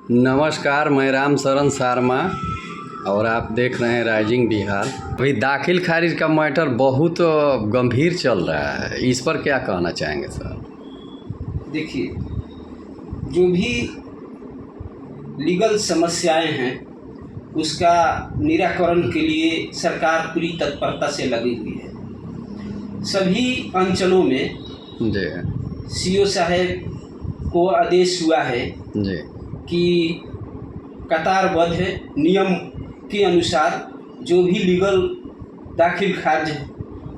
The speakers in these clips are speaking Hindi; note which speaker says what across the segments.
Speaker 1: नमस्कार, मैं राम शरण शर्मा और आप देख रहे हैं राइजिंग बिहार। अभी दाखिल खारिज का मैटर बहुत गंभीर चल रहा है, इस पर क्या कहना चाहेंगे सर?
Speaker 2: देखिए, जो भी लीगल समस्याएं हैं उसका निराकरण के लिए सरकार पूरी तत्परता से लगी हुई है। सभी अंचलों में
Speaker 1: जी
Speaker 2: सीओ साहब को आदेश हुआ है
Speaker 1: जी
Speaker 2: कि कतारबद्ध नियम के अनुसार जो भी लीगल दाखिल खारिज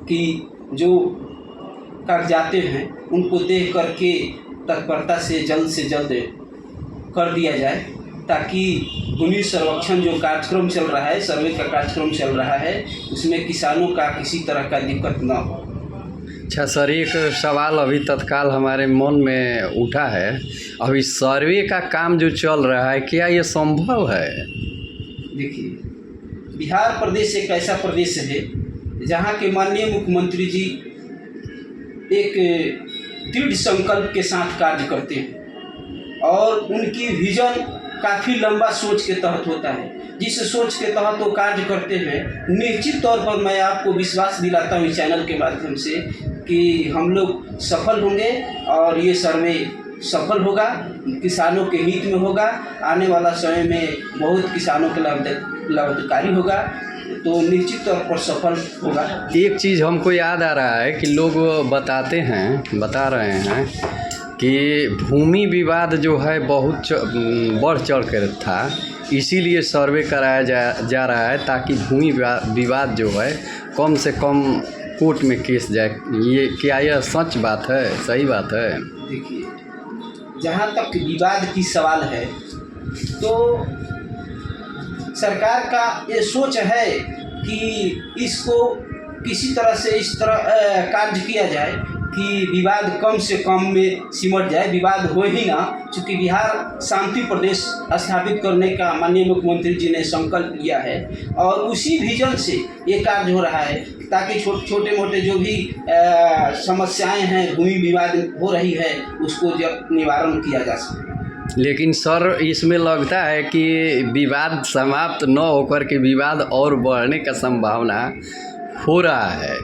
Speaker 2: की जो कागजातें हैं उनको देख करके तत्परता से जल्द कर दिया जाए, ताकि भूमि संरक्षण जो कार्यक्रम चल रहा है, सर्वे का कार्यक्रम चल रहा है, उसमें किसानों का किसी तरह का दिक्कत ना हो।
Speaker 1: अच्छा सर, एक सवाल अभी तत्काल हमारे मन में उठा है। अभी सर्वे का काम जो चल रहा है, क्या ये संभव है?
Speaker 2: देखिए, बिहार प्रदेश एक ऐसा प्रदेश है जहाँ के माननीय मुख्यमंत्री जी एक दृढ़ संकल्प के साथ कार्य करते हैं और उनकी विजन काफ़ी लंबा सोच के तहत होता है। जिस सोच के तहत वो कार्य करते हैं, निश्चित तौर पर मैं आपको विश्वास दिलाता हूँ इस चैनल के माध्यम से कि हम लोग सफल होंगे और ये सर्वे सफल होगा, किसानों के हित में होगा। आने वाला समय में बहुत किसानों के लाभकारी होगा, तो निश्चित तौर पर सफल होगा।
Speaker 1: एक चीज़ हमको याद आ रहा है कि लोग बता रहे हैं कि भूमि विवाद जो है बहुत बढ़ चढ़ कर था, इसीलिए सर्वे कराया जा रहा है ताकि भूमि विवाद जो है कम से कम कोर्ट में केस जाए। ये क्या यह सच बात है, सही बात है?
Speaker 2: देखिए, जहाँ तक विवाद की सवाल है तो सरकार का ये सोच है कि इसको किसी तरह से इस तरह कार्य किया जाए कि विवाद कम से कम में सिमट जाए, विवाद हो ही ना। चूँकि बिहार शांति प्रदेश स्थापित करने का माननीय मुख्यमंत्री जी ने संकल्प लिया है और उसी विजन से ये कार्य हो रहा है ताकि छोटे मोटे जो भी समस्याएं हैं, भूमि विवाद हो रही है, उसको जब निवारण किया जा सके।
Speaker 1: लेकिन सर, इसमें लगता है कि विवाद समाप्त न होकर के विवाद और बढ़ने का संभावना हो रहा है,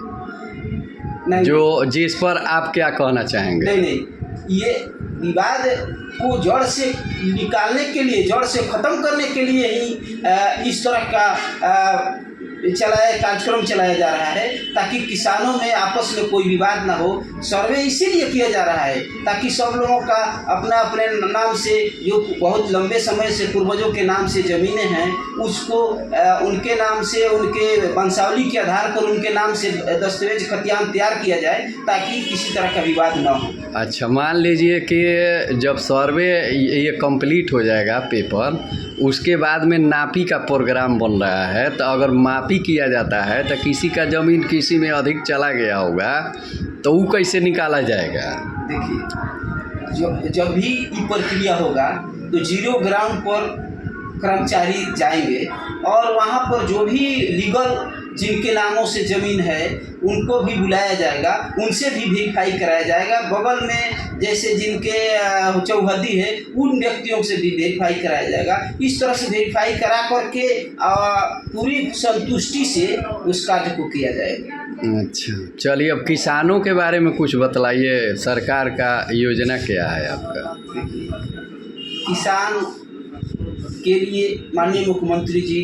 Speaker 1: जिस पर आप क्या कहना चाहेंगे?
Speaker 2: नहीं, ये विवाद को जड़ से निकालने के लिए, जड़ से ख़त्म करने के लिए ही इस तरह का कार्यक्रम चलाया जा रहा है ताकि किसानों में आपस में कोई विवाद ना हो। सर्वे इसीलिए किया जा रहा है ताकि सब लोगों का अपने नाम से, जो बहुत लंबे समय से पूर्वजों के नाम से ज़मीनें हैं, उसको उनके नाम से, उनके वंशावली के आधार पर उनके नाम से दस्तावेज खतियान तैयार किया जाए ताकि किसी तरह का विवाद ना हो।
Speaker 1: अच्छा, मान लीजिए कि जब सर्वे ये कंप्लीट हो जाएगा पेपर, उसके बाद में नापी का प्रोग्राम बन रहा है, तो अगर मापी किया जाता है तो किसी का ज़मीन किसी में अधिक चला गया होगा तो वो कैसे निकाला जाएगा?
Speaker 2: देखिए, जब भी ये प्रक्रिया होगा तो जीरो ग्राउंड पर कर्मचारी जाएंगे और वहाँ पर जो भी लीगल जिनके नामों से ज़मीन है उनको भी बुलाया जाएगा, उनसे भी वेरीफाई कराया जाएगा। बगल में जैसे जिनके चौहद्दी है, उन व्यक्तियों से भी वेरीफाई कराया जाएगा। इस तरह से वेरीफाई करा करके पूरी संतुष्टि से उस कार्य को किया जाएगा।
Speaker 1: अच्छा, चलिए, अब किसानों के बारे में कुछ बतलाइए। सरकार का योजना क्या है आपका?
Speaker 2: किसान के लिए माननीय मुख्यमंत्री जी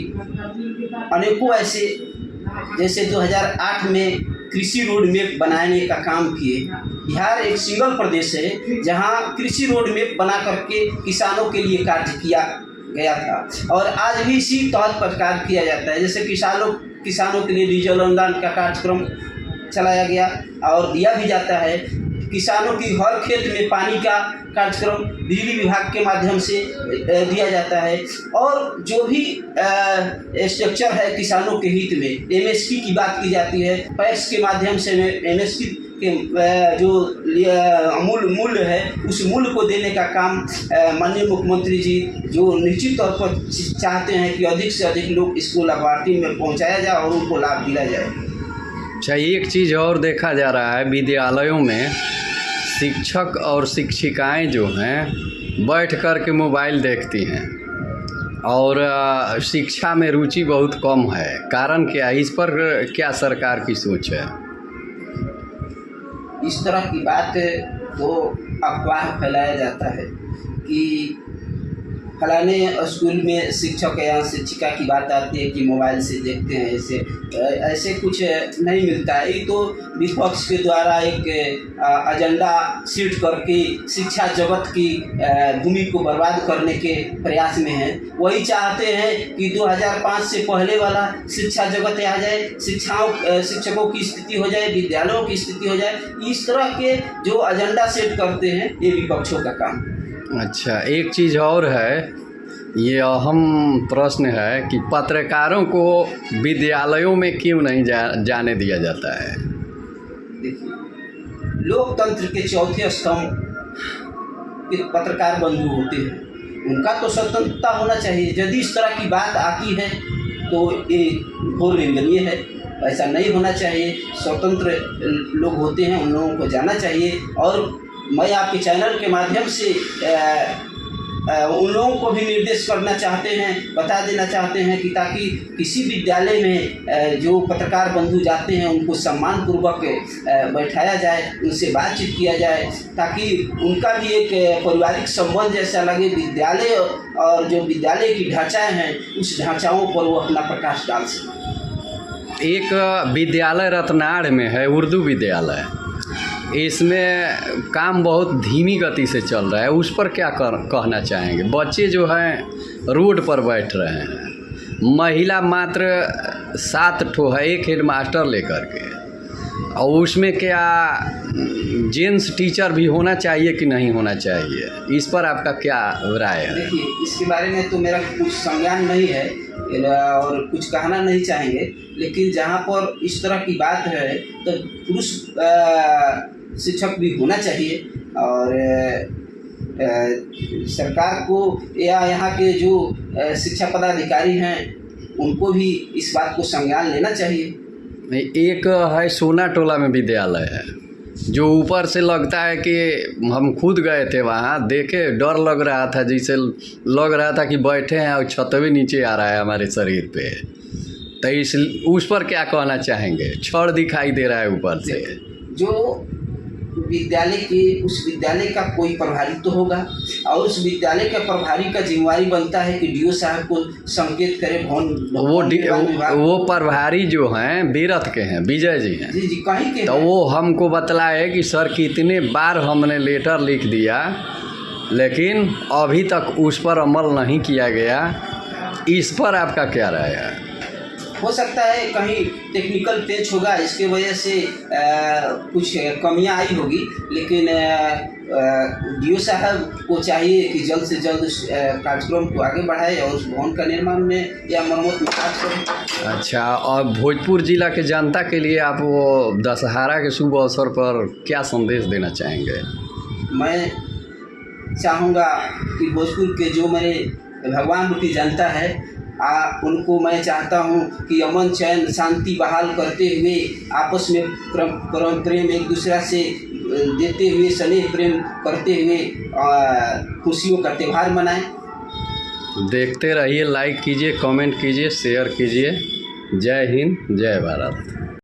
Speaker 2: अनेकों ऐसे, जैसे 2008 में कृषि रोड मैप बनाने का काम किए। बिहार एक सिंगल प्रदेश है जहां कृषि रोड मैप बना करके किसानों के लिए कार्य किया गया था और आज भी इसी तहत पर कार्य किया जाता है। जैसे किसानों के लिए डीजल अनुदान का कार्यक्रम चलाया गया और दिया भी जाता है। किसानों की हर खेत में पानी का कार्यक्रम बिजली विभाग के माध्यम से दिया जाता है और जो भी स्ट्रक्चर है किसानों के हित में, एमएसपी की बात की जाती है। पैक्स के माध्यम से एमएसपी के जो मूल्य है, उस मूल्य को देने का काम माननीय मुख्यमंत्री जी जो निश्चित तौर पर चाहते हैं कि अधिक से अधिक लोग इसको लाभार्थी में पहुँचाया जाए और उनको लाभ दिया जाए।
Speaker 1: अच्छा, एक चीज़ और देखा जा रहा है, विद्यालयों में शिक्षक और शिक्षिकाएं जो हैं बैठ कर के मोबाइल देखती हैं और शिक्षा में रुचि बहुत कम है। कारण क्या है? इस पर क्या सरकार की सोच है?
Speaker 2: इस तरह की बात तो अफवाह फैलाया जाता है कि फलाने स्कूल में शिक्षक या शिक्षिका की बात आती है कि मोबाइल से देखते हैं। ऐसे कुछ नहीं मिलता है। ये तो विपक्ष के द्वारा एक एजेंडा सेट करके शिक्षा जगत की भूमि को बर्बाद करने के प्रयास में है। वही चाहते हैं कि 2005 से पहले वाला शिक्षा जगत आ जाए, शिक्षकों की स्थिति हो जाए, विद्यालयों की स्थिति हो जाए। इस तरह के जो एजेंडा सेट करते हैं ये विपक्षों का काम।
Speaker 1: अच्छा, एक चीज़ और है, ये अहम प्रश्न है कि पत्रकारों को विद्यालयों में क्यों नहीं जाने दिया जाता है?
Speaker 2: देखिए, लोकतंत्र के चौथे स्तंभ के पत्रकार बंधु होते हैं, उनका तो स्वतंत्रता होना चाहिए। यदि इस तरह की बात आती है तो ये घोर निंदनीय है। ऐसा नहीं होना चाहिए। स्वतंत्र लोग होते हैं, उन लोगों को जाना चाहिए। और मैं आपके चैनल के माध्यम से उन लोगों को भी निर्देश करना चाहते हैं, बता देना चाहते हैं कि ताकि किसी विद्यालय में जो पत्रकार बंधु जाते हैं उनको सम्मानपूर्वक बैठाया जाए, उनसे बातचीत किया जाए, ताकि उनका भी एक पारिवारिक संबंध जैसा लगे। विद्यालय और जो विद्यालय की ढांचाएँ हैं उस ढांचाओं पर वो अपना प्रकाश डाल सकें।
Speaker 1: एक विद्यालय रतनाड़ में है, उर्दू विद्यालय, इसमें काम बहुत धीमी गति से चल रहा है। उस पर क्या कहना चाहेंगे? बच्चे जो हैं रोड पर बैठ रहे हैं, महिला मात्र 7 ठो है, एक हेडमास्टर लेकर के, और उसमें क्या जेंट्स टीचर भी होना चाहिए कि नहीं होना चाहिए? इस पर आपका क्या राय है?
Speaker 2: देखिए, इसके बारे में तो मेरा कुछ संज्ञान नहीं है और कुछ कहना नहीं चाहेंगे, लेकिन जहाँ पर इस तरह की बात है तो पुरुष शिक्षक भी होना चाहिए। और सरकार को या यहाँ के जो शिक्षा पदाधिकारी हैं उनको भी इस बात को संज्ञान लेना चाहिए।
Speaker 1: एक है सोना टोला में विद्यालय है, जो ऊपर से लगता है कि हम खुद गए थे वहाँ, देखे डर लग रहा था, जैसे लग रहा था कि बैठे हैं और छतवे नीचे आ रहा है हमारे शरीर पे। तो उस पर क्या कहना चाहेंगे? छड़ दिखाई दे रहा है ऊपर से।
Speaker 2: जो उस विद्यालय का कोई प्रभारी तो होगा, और उस विद्यालय के प्रभारी का जिम्मेवारी बनता है कि डीओ साहब को संकेत करे।
Speaker 1: वो प्रभारी जो हैं बीरथ के हैं, विजय जी हैं।
Speaker 2: जी कहीं के।
Speaker 1: तो वो हमको बतलाए कि सर कितने बार हमने लेटर लिख दिया, लेकिन अभी तक उस पर अमल नहीं किया गया। इस पर आपका क्या राय है?
Speaker 2: हो सकता है कहीं टेक्निकल पेच होगा, इसके वजह से कुछ कमियां आई होगी, लेकिन डीओ साहब को चाहिए कि जल्द से जल्द उस कार्यक्रम को आगे बढ़ाए और उस भवन का निर्माण में या मरम्मत में कार्य करें।
Speaker 1: अच्छा, और भोजपुर जिला के जनता के लिए आप वो दशहरा के शुभ अवसर पर क्या संदेश देना चाहेंगे?
Speaker 2: मैं चाहूँगा कि भोजपुर के जो मेरे भगवान रूपी जनता है, उनको मैं चाहता हूँ कि अमन चैन शांति बहाल करते हुए आपस में परम प्रेम एक दूसरा से देते हुए, स्नेह प्रेम करते हुए खुशियों का त्यौहार मनाएं।
Speaker 1: देखते रहिए, लाइक कीजिए, कमेंट कीजिए, शेयर कीजिए। जय हिंद, जय भारत।